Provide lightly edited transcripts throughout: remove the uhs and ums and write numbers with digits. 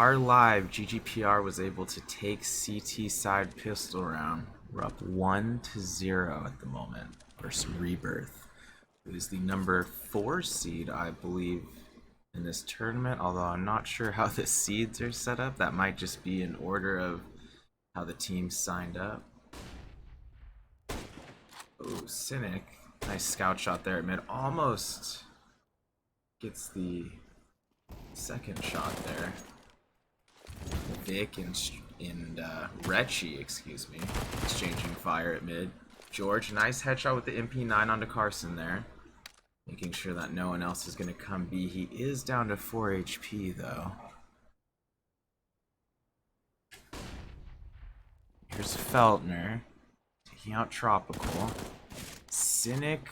are live. GGPR was able to take CT side pistol round. We're up 1-0 at the moment versus Rebirth, who is the number 4 seed, I believe, in this tournament. Although I'm not sure how the seeds are set up. That might just be in order of how the teams signed up. Oh, Cynic. Nice scout shot there at mid. Almost gets the second shot there. Vic and Retchie, excuse me, exchanging fire at mid. George, nice headshot with the MP9 onto Carson there. Making sure that no one else is going to come B. He is down to 4 HP though. Here's Feltner taking out Tropical. Cynic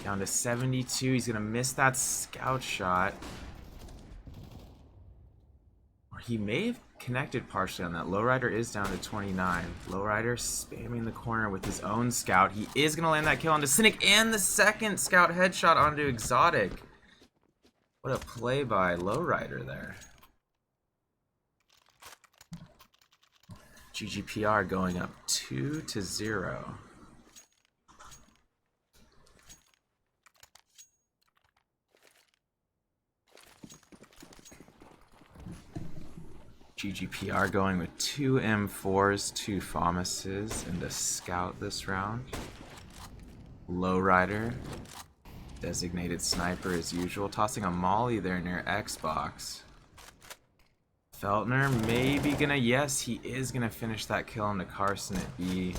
down to 72. He's going to miss that scout shot. Or he may have connected partially on that. Lowrider is down to 29. Lowrider spamming the corner with his own scout. He is going to land that kill onto Cynic and the second scout headshot onto Exotic. What a play by Lowrider there. GGPR going up 2-0. GGPR going with 2 M4s, 2 FAMASes, and a scout this round. Lowrider, designated sniper as usual, tossing a molly there near Xbox. Feltner maybe gonna, yes, he is gonna finish that kill on the Carson at B.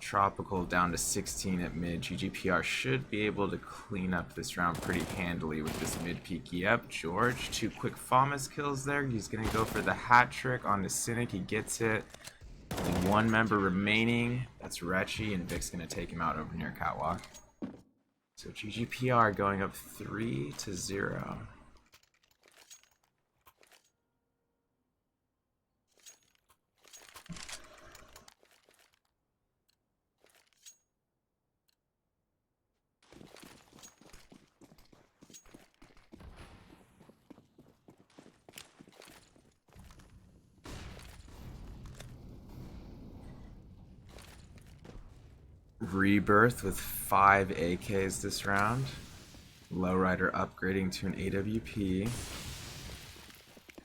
Tropical down to 16 at mid. GGPR should be able to clean up this round pretty handily with this mid peek. Yep, George, 2 quick FAMAS kills there. He's gonna go for the hat trick on the Cynic. He gets it. Only 1 member remaining. That's Retchie, and Vic's gonna take him out over near Catwalk. So GGPR going up 3-0. Rebirth with 5 AKs this round. Lowrider upgrading to an AWP.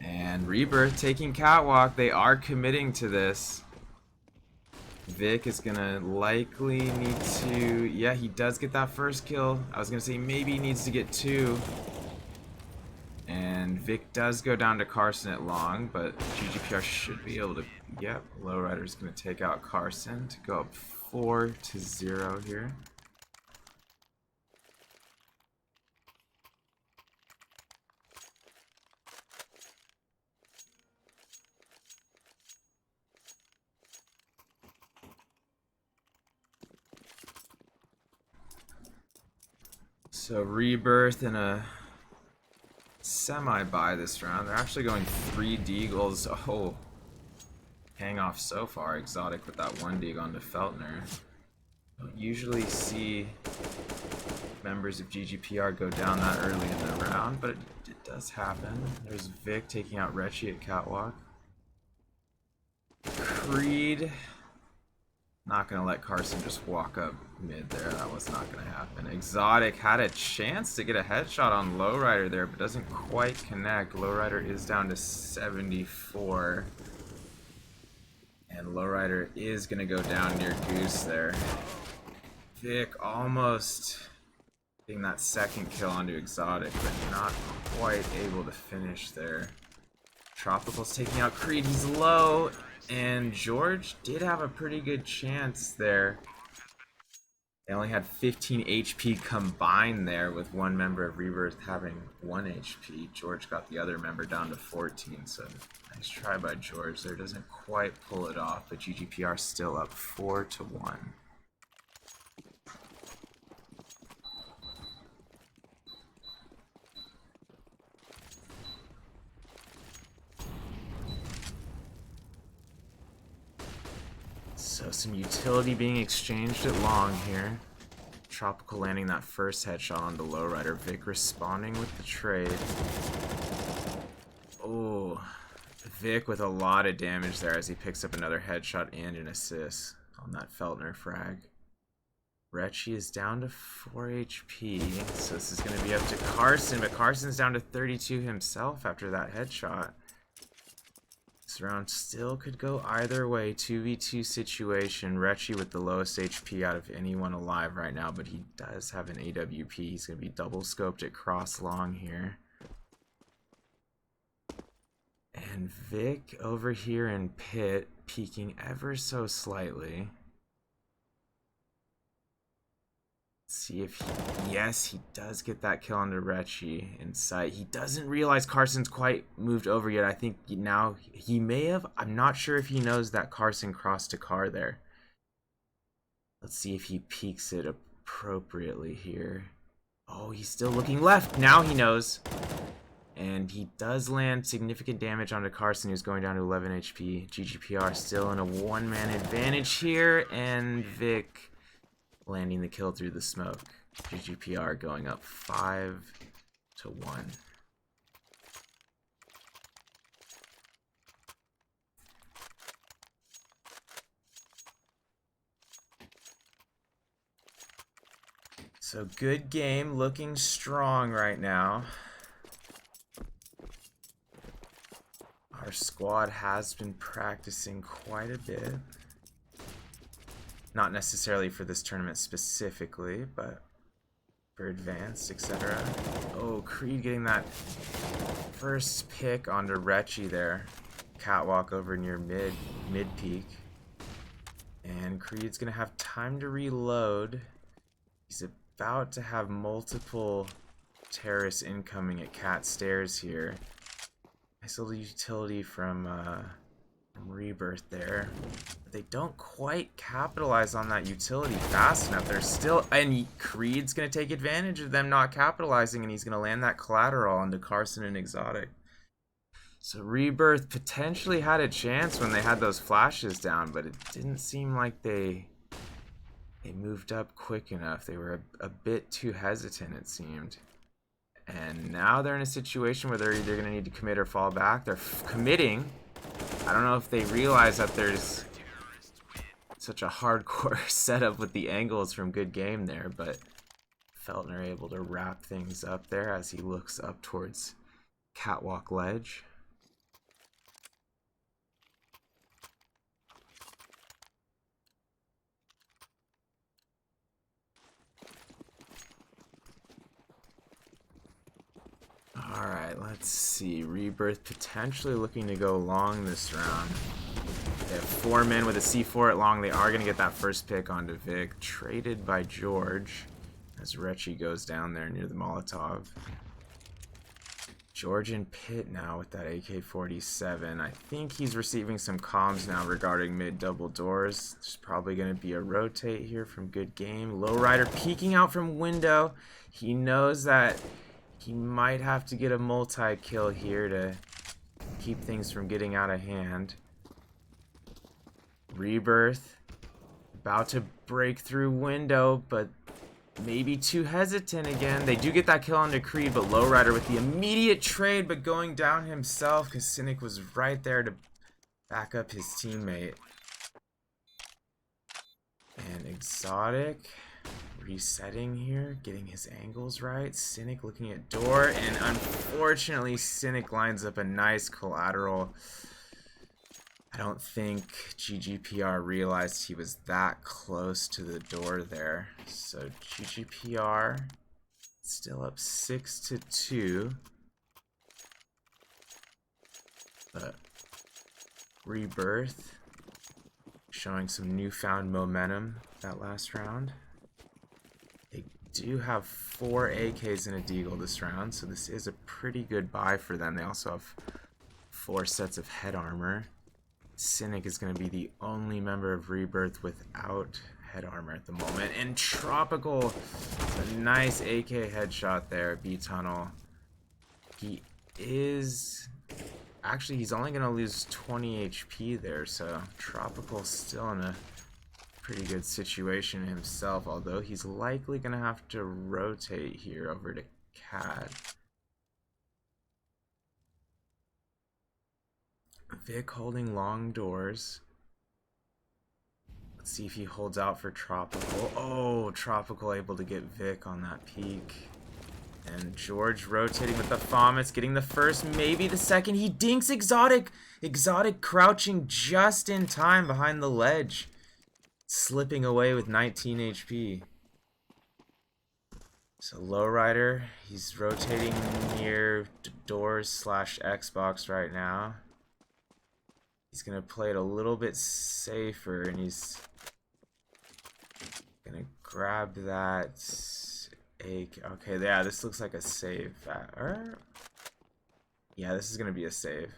And Rebirth taking Catwalk. They are committing to this. Vic is gonna likely need to... Yeah, he does get that first kill. I was gonna say maybe he needs to get 2. And Vic does go down to Carson at long, but GGPR should be able to... Yep, Lowrider's gonna take out Carson to go up 4-0 here. So Rebirth in a semi-buy this round. They're actually going 3 deagles. Oh, hang off so far. Exotic with that 1 deagle onto Feltner. Don't usually see members of GGPR go down that early in the round, but it does happen. There's Vic taking out Retchie at Catwalk. Creed, not gonna let Carson just walk up mid there. That was not gonna happen. Exotic had a chance to get a headshot on Lowrider there, but doesn't quite connect. Lowrider is down to 74. And Lowrider is gonna go down near Goose there. Vic almost getting that second kill onto Exotic, but not quite able to finish there. Tropical's taking out Creed, he's low, and George did have a pretty good chance there. They only had 15 HP combined there, with 1 member of Rebirth having 1 HP. George got the other member down to 14, so nice try by George there. Doesn't quite pull it off, but GGPR still up 4-1. So some utility being exchanged at long here. Tropical landing that first headshot on the Lowrider. Vic responding with the trade. Oh, Vic with a lot of damage there as he picks up another headshot and an assist on that Feltner frag. Retchie is down to 4 HP, so this is going to be up to Carson, but Carson's down to 32 himself after that headshot. This round still could go either way. 2v2 situation. Retchie with the lowest HP out of anyone alive right now, but he does have an AWP. He's going to be double scoped at cross long here. And Vic over here in pit, peeking ever so slightly. See if he, yes, he does get that kill onto Retchie in sight. He doesn't realize Carson's quite moved over yet. I think now he may have. I'm not sure if he knows that Carson crossed a car there. Let's see if he peeks it appropriately here. Oh, he's still looking left. Now he knows. And he does land significant damage onto Carson, who's going down to 11 HP. GGPR still in a one-man advantage here, and Vic landing the kill through the smoke. GGPR going up 5-1. So good game, looking strong right now. Our squad has been practicing quite a bit. Not necessarily for this tournament specifically, but for advanced, etc. Oh, Creed getting that first pick onto Retchie there. Catwalk over near mid peak. And Creed's gonna have time to reload. He's about to have multiple terrorists incoming at Cat Stairs here. Nice little utility from Rebirth there. But they don't quite capitalize on that utility fast enough. They're still, and Creed's gonna take advantage of them not capitalizing, and he's gonna land that collateral onto Carson and Exotic. So Rebirth potentially had a chance when they had those flashes down, but it didn't seem like they moved up quick enough. They were a bit too hesitant, it seemed. And now they're in a situation where they're either going to need to commit or fall back. They're committing. I don't know if they realize that there's such a hardcore setup with the angles from good game there, but Feltner able to wrap things up there as he looks up towards Catwalk Ledge. Alright, let's see. Rebirth potentially looking to go long this round. They have 4 men with a C4 at long. They are going to get that first pick onto Vic. Traded by George as Retchie goes down there near the Molotov. George in pit now with that AK-47. I think he's receiving some comms now regarding mid double doors. There's probably going to be a rotate here from good game. Lowrider peeking out from window. He knows that he might have to get a multi-kill here to keep things from getting out of hand. Rebirth about to break through window, but maybe too hesitant again. They do get that kill onto Creed, but Lowrider with the immediate trade, but going down himself because Cynic was right there to back up his teammate. And Exotic resetting here, getting his angles right. Cynic looking at door, and unfortunately Cynic lines up a nice collateral. I don't think GGPR realized he was that close to the door there. So GGPR still up 6-2. But Rebirth showing some newfound momentum that last round. They do have 4 AKs and a Deagle this round, so this is a pretty good buy for them. They also have 4 sets of head armor. Cynic is going to be the only member of Rebirth without head armor at the moment. And Tropical, a nice AK headshot there at B-Tunnel. He is... Actually, he's only going to lose 20 HP there, so Tropical's still in a pretty good situation himself, although he's likely going to have to rotate here over to Cat. Vic holding long doors. Let's see if he holds out for Tropical. Oh, Tropical able to get Vic on that peak. And George rotating with the Fomit's, getting the first, maybe the second. He dinks Exotic. Exotic crouching just in time behind the ledge. Slipping away with 19 HP. So Lowrider, he's rotating near doors / Xbox right now. He's gonna play it a little bit safer, and he's gonna grab that AK. Okay, yeah, this looks like a save. Yeah, this is gonna be a save.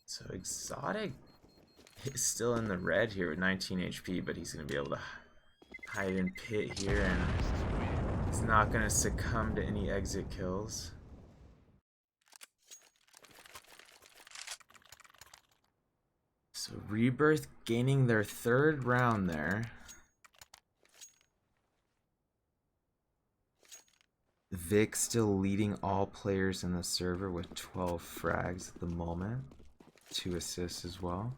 So Exotic is still in the red here with 19 HP, but he's gonna be able to hide in pit here, and he's not gonna succumb to any exit kills. So Rebirth gaining their 3rd round there. Vic still leading all players in the server with 12 frags at the moment. 2 assists as well.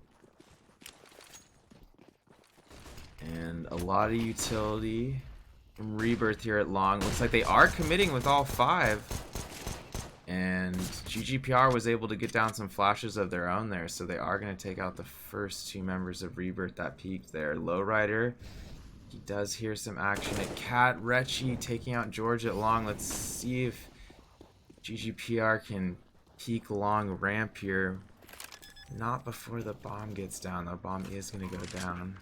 And a lot of utility from Rebirth here at long. Looks like they are committing with all 5. And GGPR was able to get down some flashes of their own there, so they are going to take out the first 2 members of Rebirth that peaked there. Lowrider, he does hear some action at Cat. Retchy taking out George at long. Let's see if GGPR can peek long ramp here. Not before the bomb gets down. The bomb is going to go down.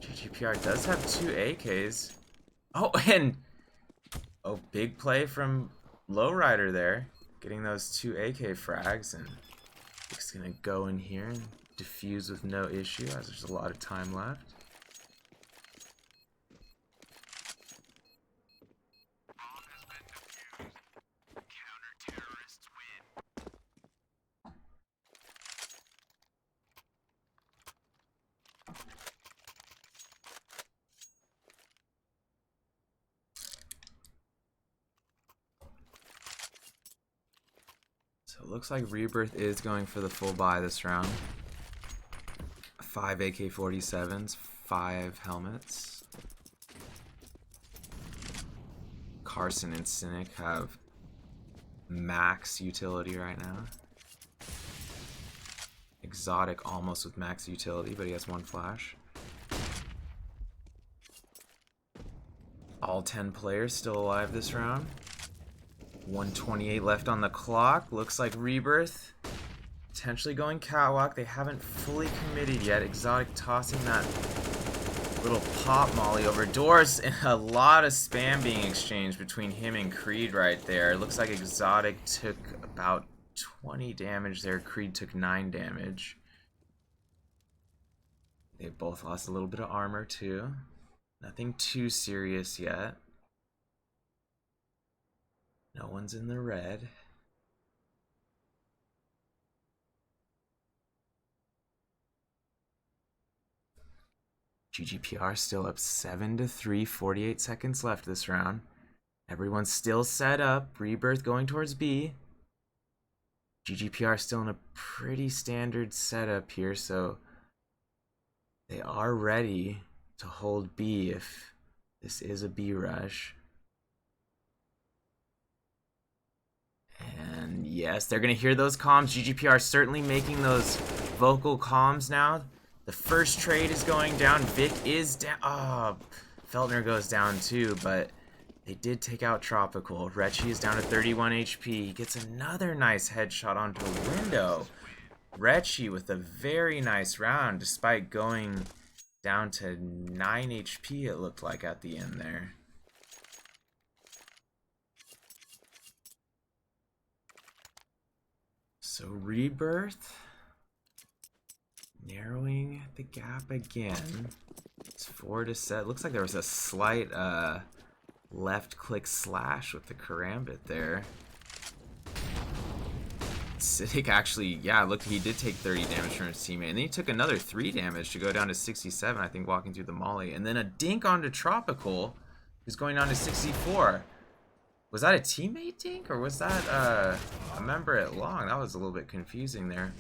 GGPR does have 2 AKs. Oh, and oh, big play from Lowrider there, getting those 2 AK frags, and he's gonna go in here and defuse with no issue as there's a lot of time left. So it looks like Rebirth is going for the full buy this round. 5 AK-47s, 5 helmets. Carson and Cynic have max utility right now. Exotic almost with max utility, but he has 1 flash. All 10 players still alive this round. 128 left on the clock. Looks like Rebirth potentially going catwalk. They haven't fully committed yet. Exotic tossing that little pop molly over doors, and a lot of spam being exchanged between him and Creed right there. Looks like Exotic took about 20 damage there. Creed took 9 damage. They both lost a little bit of armor too. Nothing too serious yet. No one's in the red. GGPR still up 7-3, 48 seconds left this round. Everyone's still set up. Rebirth going towards B. GGPR still in a pretty standard setup here, so they are ready to hold B if this is a B rush. And yes, they're going to hear those comms. GGPR certainly making those vocal comms now. The first trade is going down. Vic is down. Oh, Feltner goes down too, but they did take out Tropical. Retchy is down to 31 HP. He gets another nice headshot onto a window. Retchy with a very nice round, despite going down to 9 HP, it looked like at the end there. So Rebirth narrowing the gap again. It's 4 to set. Looks like there was a slight left click slash with the karambit there. Cynic actually, yeah, look, he did take 30 damage from his teammate. And then he took another 3 damage to go down to 67, I think, walking through the molly. And then a dink onto Tropical, who's going down to 64. Was that a teammate dink, or was that a member at long? That was a little bit confusing there.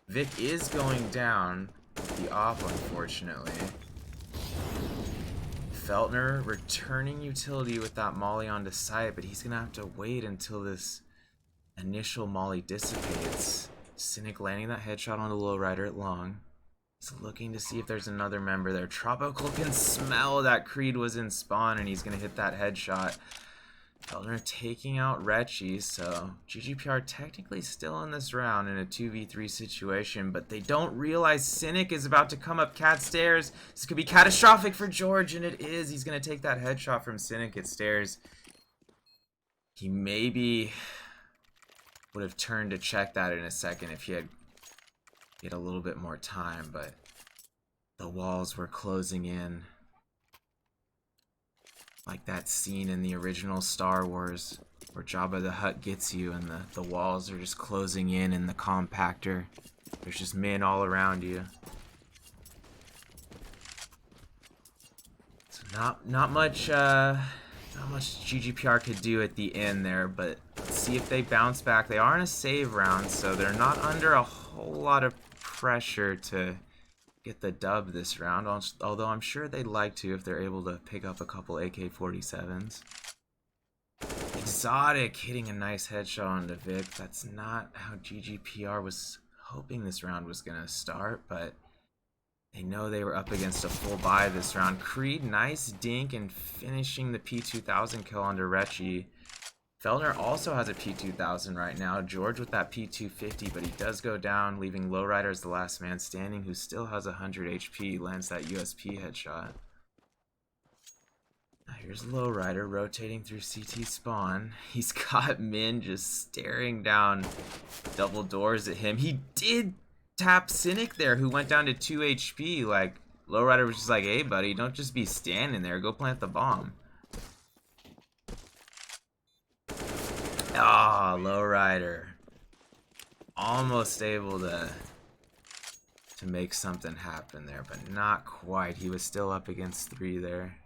Vic is going down the off, unfortunately. Feltner returning utility with that molly onto site, but he's going to have to wait until this initial molly dissipates. Cynic landing that headshot on the lowrider at long. He's looking to see if there's another member there. Tropical can smell that Creed was in spawn, and he's going to hit that headshot. Feltner taking out Retchie, so GGPR technically still in this round in a 2v3 situation, but they don't realize Cynic is about to come up cat stairs. This could be catastrophic for George, and it is. He's going to take that headshot from Cynic at stairs. He maybe would have turned to check that in a second if he had a little bit more time, but the walls were closing in. Like that scene in the original Star Wars where Jabba the Hutt gets you and the walls are just closing in the compactor. There's just men all around you. So not much GGPR could do at the end there, but let's see if they bounce back. They are in a save round, so they're not under a whole lot of pressure to get the dub this round, although I'm sure they'd like to if they're able to pick up a couple AK-47s. Exotic hitting a nice headshot onto Vic. That's not how GGPR was hoping this round was going to start, but they know they were up against a full buy this round. Creed, nice dink and finishing the P2000 kill onto Retchie. Feltner also has a P2000 right now. George with that P250, but he does go down, leaving Lowrider as the last man standing, who still has 100 HP, lands that USP headshot. Now here's Lowrider rotating through CT spawn. He's got Min just staring down double doors at him. He did tap Cynic there, who went down to 2 HP. Like, Lowrider was just like, hey buddy, don't just be standing there, go plant the bomb. Ah, Lowrider. Almost able to make something happen there, but not quite. He was still up against 3 there.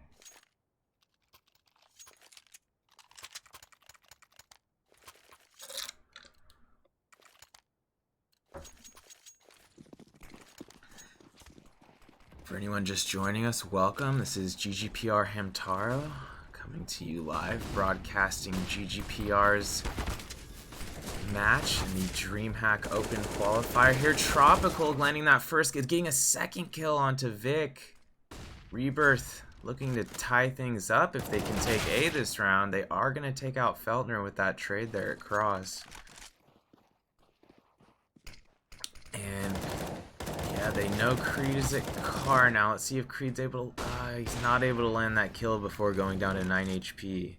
For anyone just joining us, welcome. This is GGPR Hamtaro, coming to you live, broadcasting GGPR's match in the DreamHack Open Qualifier. Here, Tropical landing that first, getting a second kill onto Vic. Rebirth looking to tie things up if they can take A this round. They are going to take out Feltner with that trade there at cross. And yeah, they know Creed is at car now. Let's see if Creed's able to... he's not able to land that kill before going down to 9 HP.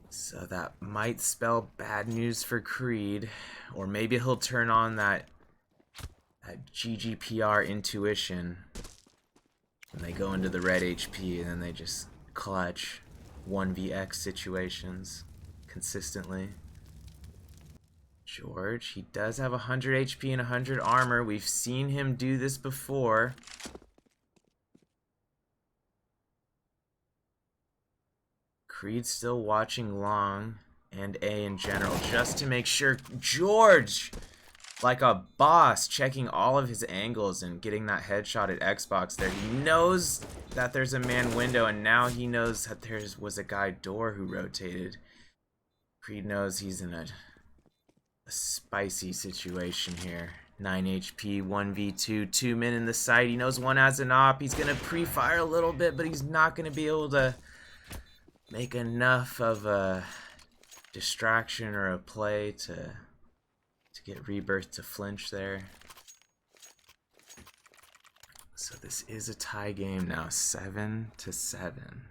So that might spell bad news for Creed. Or maybe he'll turn on that GGPR intuition when they go into the red HP, and then they just clutch 1vx situations consistently. George, he does have 100 HP and 100 armor. We've seen him do this before. Creed still watching long and A in general, just to make sure. George, like a boss, checking all of his angles and getting that headshot at Xbox there. He knows that there's a man window, and now he knows that there was a guy door who rotated. Creed knows he's in a spicy situation here. 9 HP, 1v2, 2 men in the site. He knows one has an op. He's gonna pre-fire a little bit, but he's not gonna be able to make enough of a distraction or a play to get Rebirth to flinch there. So this is a tie game now, 7-7.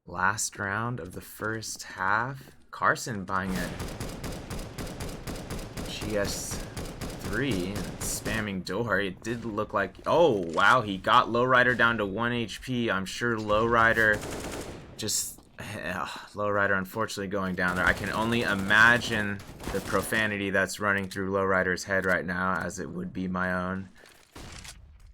Last round of the first half. Carson buying a GS3 and spamming door. It did look like, oh wow, he got Lowrider down to 1 HP. I'm sure Lowrider just Yeah, Lowrider unfortunately going down there. I can only imagine the profanity that's running through Lowrider's head right now, as it would be my own.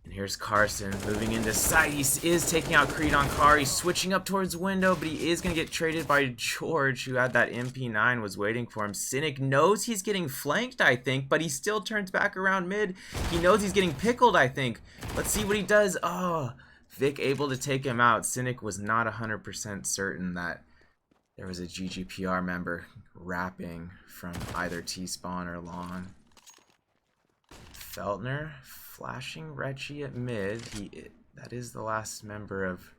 And here's Carson moving into sight. He is taking out Creed on car. He's switching up towards window, but he is going to get traded by George, who had that MP9, was waiting for him. Cynic knows he's getting flanked, I think, but he still turns back around mid. He knows he's getting pickled, I think. Let's see what he does. Oh, Vic able to take him out. Cynic was not 100% certain that there was a GGPR member wrapping from either T-spawn or long. Feltner flashing Reggie at mid. That is the last member of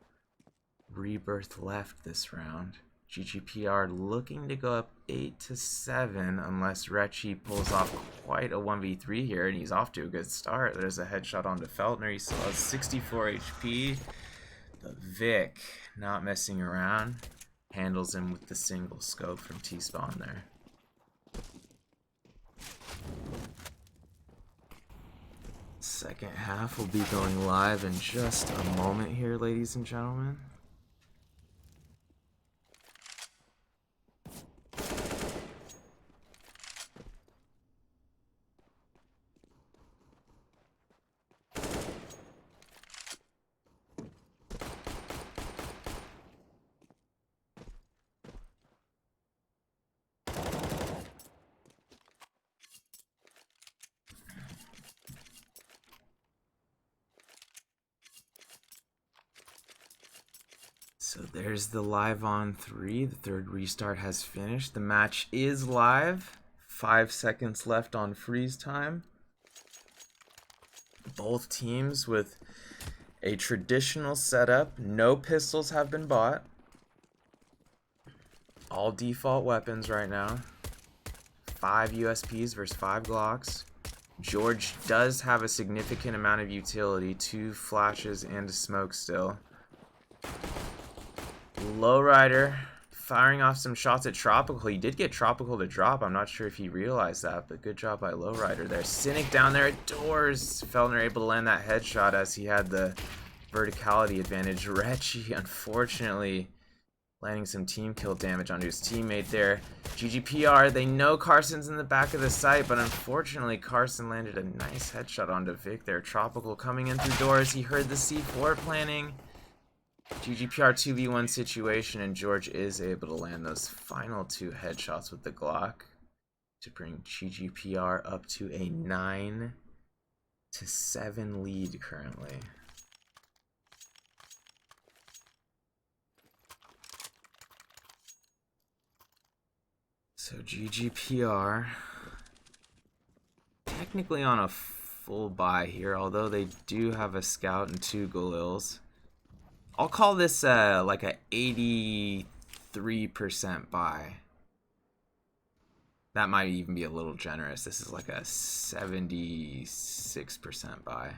Rebirth left this round. GGPR looking to go up 8-7 unless Reggie pulls off quite a 1v3 here, and he's off to a good start. There's a headshot onto Feltner. He still has 64 HP. But Vic, not messing around, handles him with the single scope from T-spawn there. Second half will be going live in just a moment here, ladies and gentlemen. So there's the live on 3. The third restart has finished. The match is live. 5 seconds left on freeze time. Both teams with a traditional setup. No pistols have been bought. All default weapons right now. 5 USPs versus 5 Glocks. George does have a significant amount of utility. 2 flashes and a smoke still. Lowrider firing off some shots at Tropical. He did get Tropical to drop. I'm not sure if he realized that, but good job by Lowrider there. Cynic down there at doors. Feltner able to land that headshot as he had the verticality advantage. Reggie, unfortunately, landing some team kill damage onto his teammate there. GGPR, they know Carson's in the back of the site, but unfortunately Carson landed a nice headshot onto Vic there. Tropical coming in through doors. He heard the C4 planning. GGPR 2v1 situation, and George is able to land those final 2 headshots with the Glock to bring GGPR up to a 9-7 lead currently. So GGPR technically on a full buy here, although they do have a scout and 2 Galils. I'll call this like a 83% buy. That might even be a little generous. This is like a 76% buy.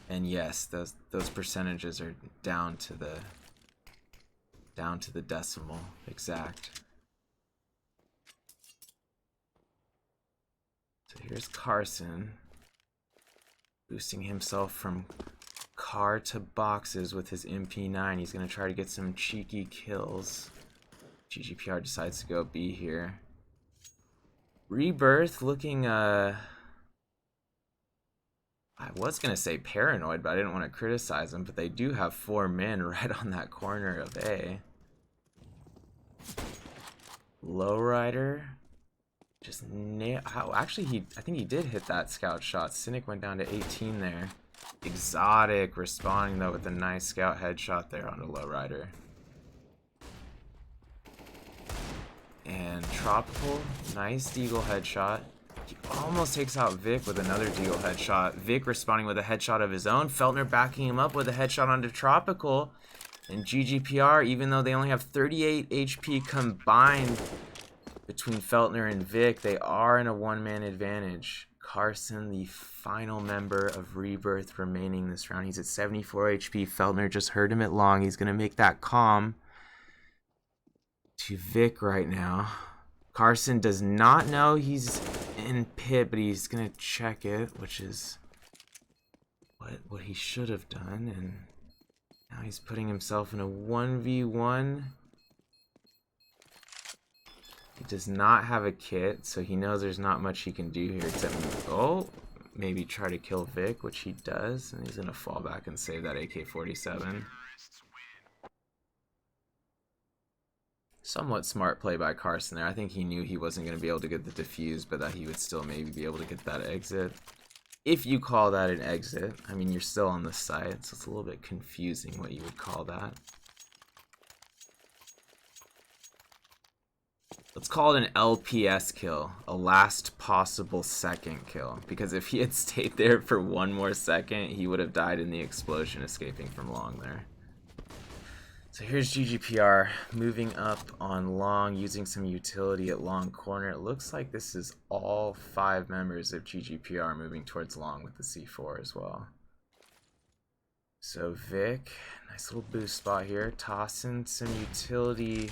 And yes, those percentages are down to the decimal exact. So here's Carson boosting himself from car to boxes with his MP9. He's going to try to get some cheeky kills. GGPR decides to go B here. Rebirth looking, I was going to say paranoid, but I didn't want to criticize them. But they do have 4 men right on that corner of A. Lowrider. Just actually, I think he did hit that scout shot. Cynic went down to 18 there. Exotic responding though with a nice scout headshot there on the Lowrider. And Tropical, nice Deagle headshot. He almost takes out Vic with another Deagle headshot. Vic responding with a headshot of his own. Feltner backing him up with a headshot onto Tropical. And GGPR, even though they only have 38 HP combined between Feltner and Vic, they are in a 1-man advantage. Carson, the final member of Rebirth remaining this round. He's at 74 HP. Feltner just heard him at long. He's going to make that calm to Vic right now. Carson does not know he's in pit, but he's going to check it, which is what he should have done, and now he's putting himself in a 1v1. He does not have a kit, so he knows there's not much he can do here except maybe try to kill Vic, which he does, and he's gonna fall back and save that AK-47. Somewhat smart play by Carson there. I think he knew he wasn't going to be able to get the defuse, but that he would still maybe be able to get that exit. If you call that an exit, I mean, you're still on the site, so it's a little bit confusing what you would call that. Let's call it an LPS kill, a last possible second kill, because if he had stayed there for one more second, he would have died in the explosion escaping from long there. So here's GGPR moving up on long, using some utility at long corner. It looks like this is all 5 members of GGPR moving towards long with the C4 as well. So Vic, nice little boost spot here, tossing some utility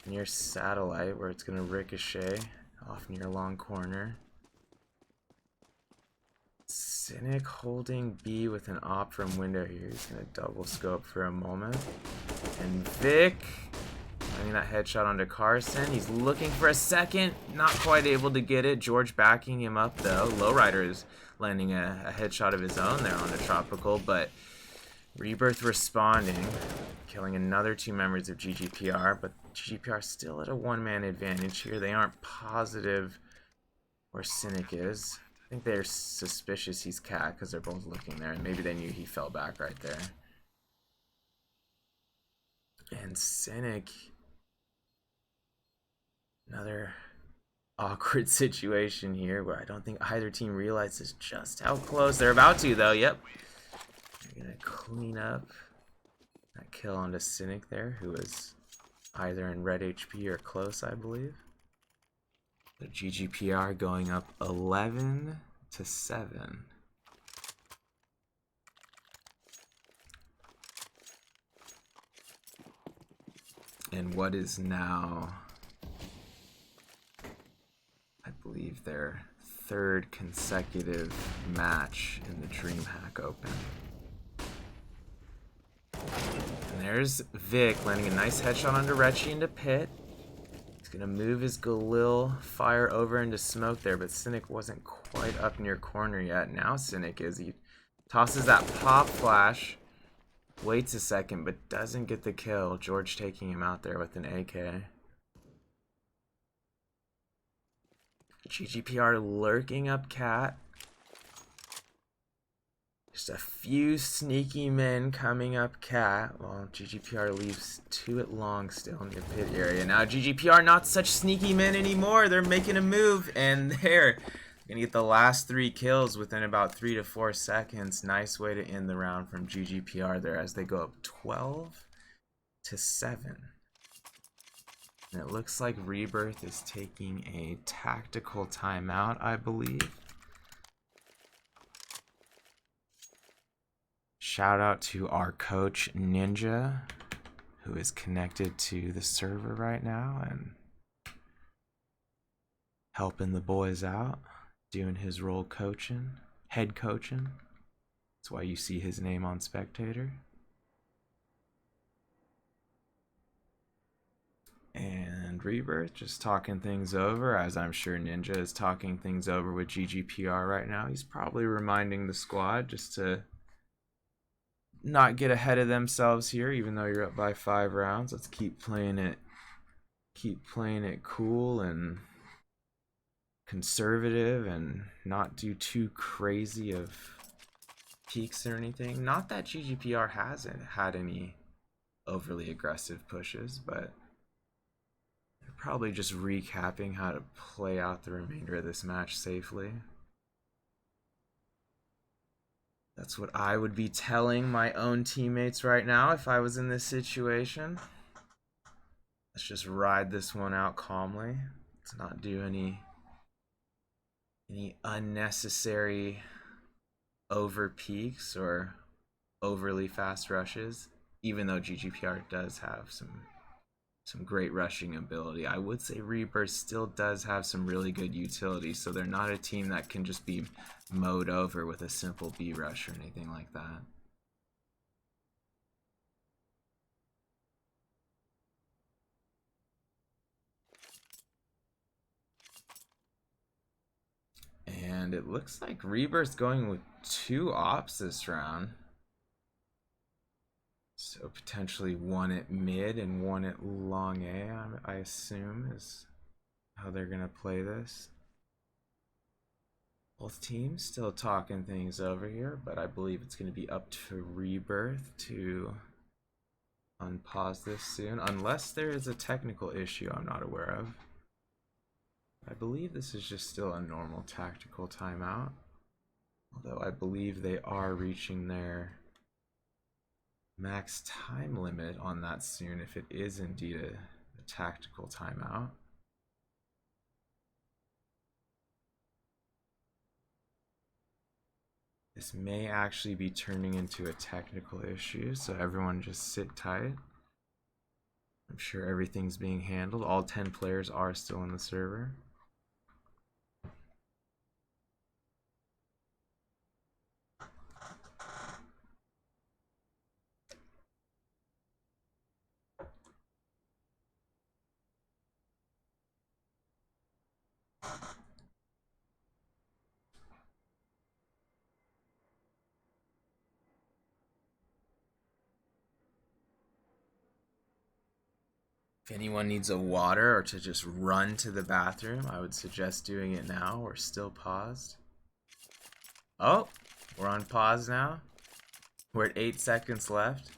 near satellite where it's going to ricochet off near long corner. Cynic holding B with an op from window here. He's going to double scope for a moment. And Vic getting that headshot onto Carson. He's looking for a second. Not quite able to get it. George backing him up though. Lowrider is landing a headshot of his own there on the Tropical. But Rebirth responding. Killing another 2 members of GGPR. But GGPR still at a 1-man advantage here. They aren't positive where Cynic is. I think they're suspicious he's Cat because they're both looking there, and maybe they knew he fell back right there. And Cynic, another awkward situation here where I don't think either team realizes just how close they're about to, though. Yep, they're gonna clean up that kill onto Cynic there, who was either in red HP or close, I believe. The GGPR going up 11-7. And what is now, I believe, their 3rd consecutive match in the DreamHack Open. And there's Vic landing a nice headshot onto Retchie into pit. Gonna move his Galil fire over into smoke there, but Cynic wasn't quite up near corner yet. Now Cynic is. He tosses that pop flash, waits a second, but doesn't get the kill. George taking him out there with an AK. GGPR lurking up Cat. Just a few sneaky men coming up Cat, while GGPR leaves 2 at long still in the pit area. Now GGPR not such sneaky men anymore. They're making a move, and they're gonna get the last 3 kills within about 3 to 4 seconds. Nice way to end the round from GGPR there as they go up 12-7. And it looks like Rebirth is taking a tactical timeout, I believe. Shout out to our coach Ninja, who is connected to the server right now and helping the boys out, doing his role coaching, head coaching. That's why you see his name on Spectator. And Rebirth just talking things over, as I'm sure Ninja is talking things over with GGPR right now. He's probably reminding the squad just to not get ahead of themselves here, even though you're up by 5 rounds. Let's keep playing it cool and conservative and not do too crazy of peaks or anything. Not that GGPR hasn't had any overly aggressive pushes, but they're probably just recapping how to play out the remainder of this match safely. That's what I would be telling my own teammates right now if I was in this situation. Let's just ride this one out calmly. Let's not do any unnecessary over peaks or overly fast rushes, even though GGPR does have some some great rushing ability. I would say Rebirth still does have some really good utility, so they're not a team that can just be mowed over with a simple B rush or anything like that. And it looks like Rebirth's going with 2 ops this round. So potentially 1 at mid and 1 at long A, I assume, is how they're going to play this. Both teams still talking things over here, but I believe it's going to be up to Rebirth to unpause this soon, unless there is a technical issue I'm not aware of. I believe this is just still a normal tactical timeout, although I believe they are reaching their max time limit on that soon if it is indeed a tactical timeout. This may actually be turning into a technical issue, so everyone just sit tight. I'm sure everything's being handled. All 10 players are still in the server. If anyone needs a water or to just run to the bathroom, I would suggest doing it now. We're still paused. Oh, we're on pause now. We're at 8 seconds left.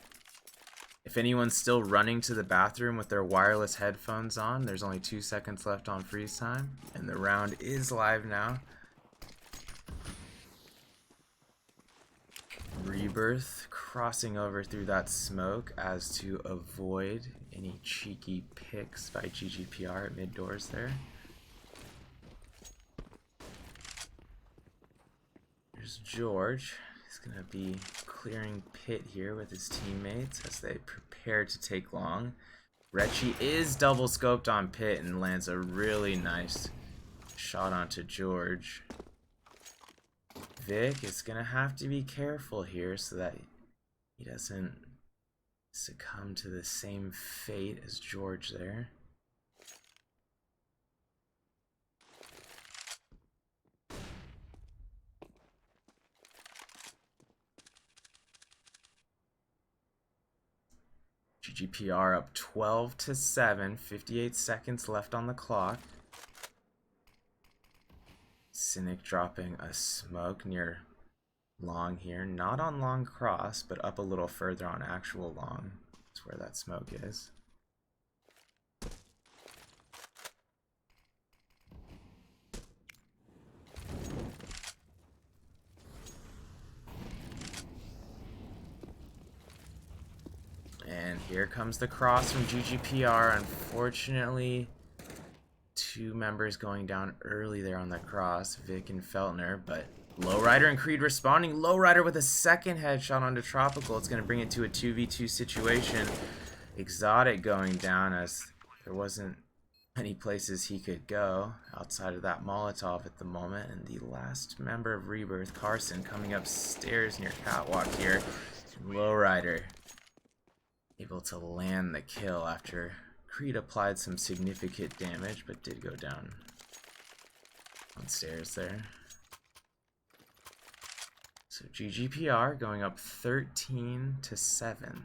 If anyone's still running to the bathroom with their wireless headphones on, there's only 2 seconds left on freeze time, and the round is live now. Rebirth crossing over through that smoke as to avoid any cheeky picks by GGPR at mid doors there. There's George. He's gonna be clearing pit here with his teammates as they prepare to take long. Retchie is double scoped on pit and lands a really nice shot onto George. Vic is gonna have to be careful here so that he doesn't succumb to the same fate as George there. GGPR up 12-7, 58 seconds left on the clock. Cynic dropping a smoke near long here, not on long cross, but up a little further on actual long. That's where that smoke is. And here comes the cross from GGPR. Unfortunately, 2 members going down early there on the cross, Vic and Feltner, but Lowrider and Creed responding. Lowrider with a second headshot onto Tropical. It's going to bring it to a 2v2 situation. Exotic going down as there wasn't many places he could go outside of that Molotov at the moment. And the last member of Rebirth, Carson, coming upstairs near Catwalk here. Lowrider able to land the kill after Creed applied some significant damage, but did go down on stairs there. So GGPR going up 13-7.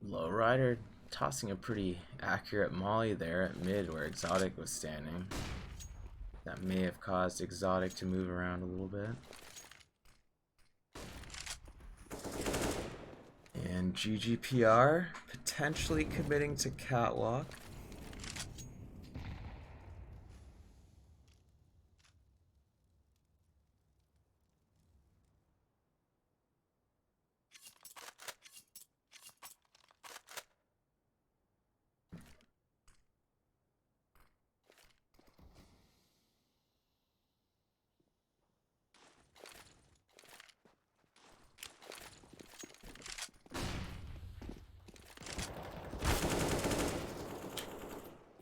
Lowrider tossing a pretty accurate molly there at mid where Exotic was standing. That may have caused Exotic to move around a little bit. And GGPR potentially committing to catwalk.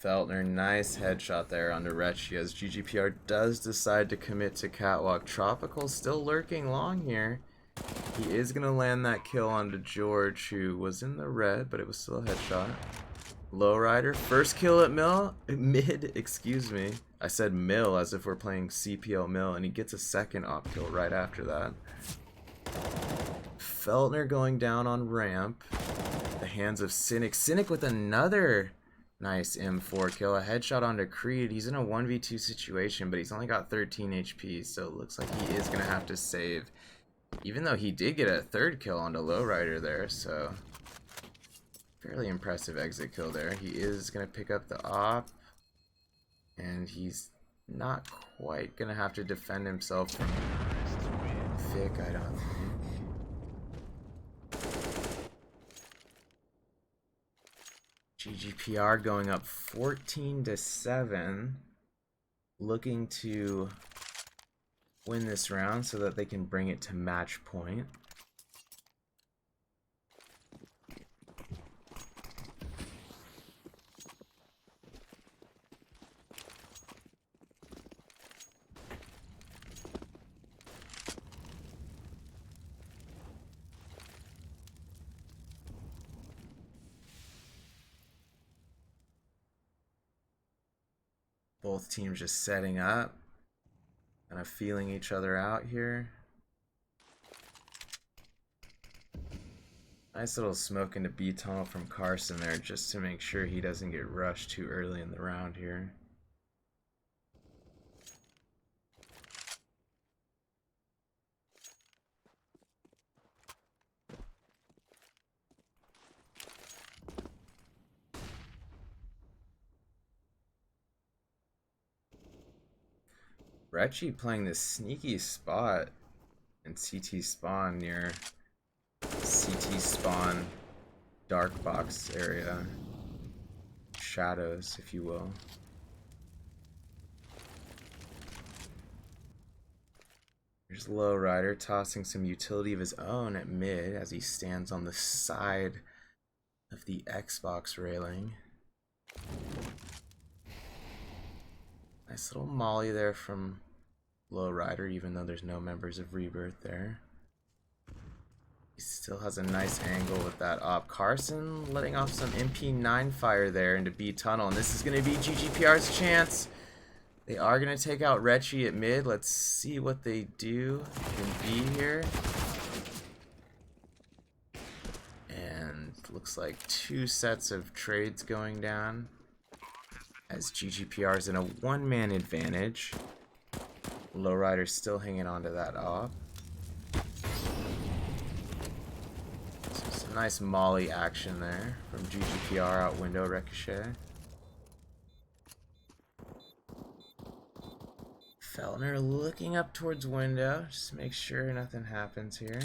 Feltner, nice headshot there onto Retchi as GGPR does decide to commit to catwalk. Tropical still lurking long here. He is going to land that kill onto George, who was in the red, but it was still a headshot. Lowrider, first kill at mid, excuse me. I said mill as if we're playing CPL mill, and he gets a second op kill right after that. Feltner going down on ramp. The hands of Cynic. Cynic with another nice M4 kill. A headshot onto Creed. He's in a 1v2 situation, but he's only got 13 HP, so it looks like he is going to have to save. Even though he did get a third kill onto Lowrider there, so fairly impressive exit kill there. He is going to pick up the op, and he's not quite going to have to defend himself from Vic, I don't think. GGPR going up 14-7, looking to win this round so that they can bring it to match point. Both teams just setting up, kind of feeling each other out here. Nice little smoke into B tunnel from Carson there, just to make sure he doesn't get rushed too early in the round here. Retchi playing this sneaky spot in CT spawn near CT spawn dark box area. Shadows, if you will. There's Lowrider tossing some utility of his own at mid as he stands on the side of the Xbox railing. Nice little molly there from Lowrider, even though there's no members of Rebirth there. He still has a nice angle with that op. Carson letting off some MP9 fire there into B tunnel, and this is going to be GGPR's chance. They are going to take out Retchi at mid. Let's see what they do in B here. And looks like 2 sets of trades going down, as GGPR is in a one-man advantage. Lowrider still hanging on to that op. So some nice molly action there from GGPR out window ricochet. Feltner looking up towards window, just to make sure nothing happens here.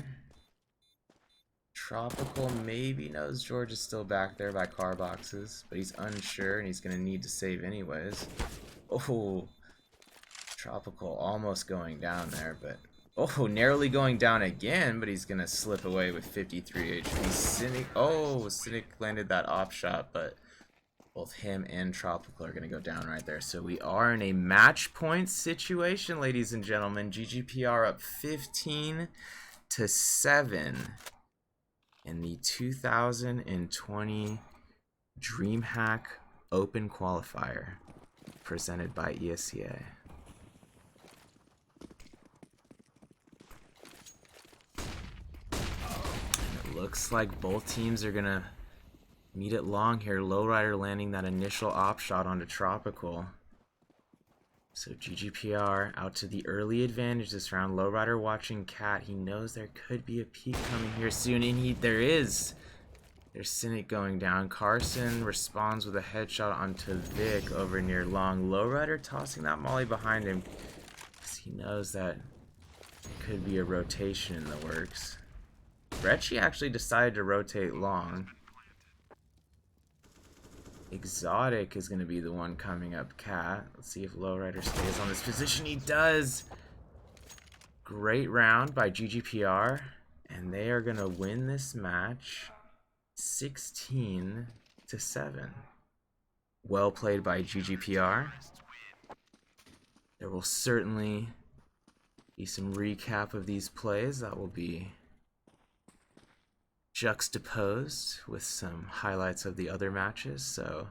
Tropical maybe knows George is still back there by car boxes, but he's unsure and he's going to need to save anyways. Oh, Tropical almost going down there, but oh, narrowly going down again, but he's going to slip away with 53 HP. Cynic, oh, Cynic landed that op shot, but both him and Tropical are going to go down right there. So we are in a match point situation, ladies and gentlemen. GGPR up 15-7 in the 2020 DreamHack Open Qualifier presented by ESCA. And it looks like both teams are going to meet it long here. Lowrider landing that initial op shot onto Tropical. So GGPR out to the early advantage this round. Lowrider watching Cat. He knows there could be a peak coming here soon, and there is. There's Cynic going down. Carson responds with a headshot onto Vic over near long. Lowrider tossing that molly behind him because he knows that there could be a rotation in the works. Retchie actually decided to rotate long. Exotic is going to be the one coming up Cat. Let's see if Lowrider stays on this position. He does! Great round by GGPR. And they are going to win this match 16-7. Well played by GGPR. There will certainly be some recap of these plays that will be juxtaposed with some highlights of the other matches, so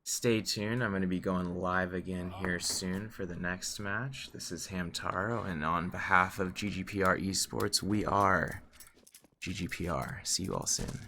stay tuned. I'm going to be going live again here soon for the next match. This is Hamtaro, and on behalf of GGPR Esports, we are GGPR. See you all soon.